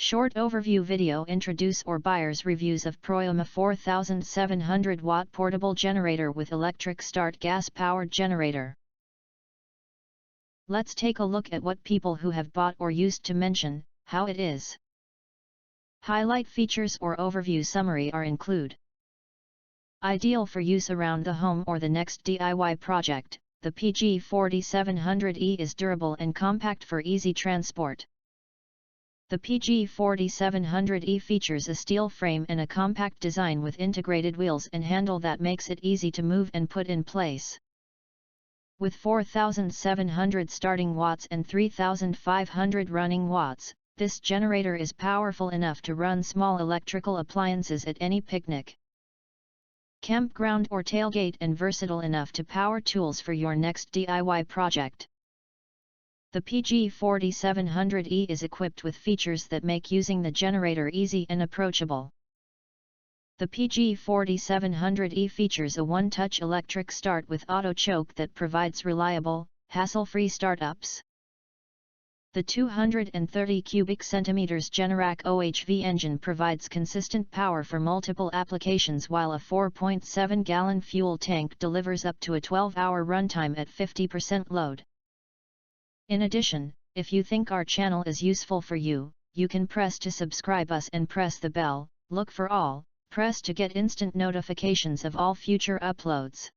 Short overview video introduce or buyer's reviews of PROYAMA 4700 watt portable generator with electric start gas powered generator. Let's take a look at what people who have bought or used to mention how it is. Highlight features or overview summary are include. Ideal for use around the home or the next DIY project, the PG4700E is durable and compact for easy transport. The PG4700E features a steel frame and a compact design with integrated wheels and handle that makes it easy to move and put in place. With 4,700 starting watts and 3,500 running watts, this generator is powerful enough to run small electrical appliances at any picnic, campground or tailgate, and versatile enough to power tools for your next DIY project. The PG4700E is equipped with features that make using the generator easy and approachable. The PG4700E features a one-touch electric start with auto choke that provides reliable, hassle-free startups. The 230 cubic centimeters Generac OHV engine provides consistent power for multiple applications, while a 4.7-gallon fuel tank delivers up to a 12-hour runtime at 50% load. In addition, if you think our channel is useful for you, you can press to subscribe us and press the bell, look for all, press to get instant notifications of all future uploads.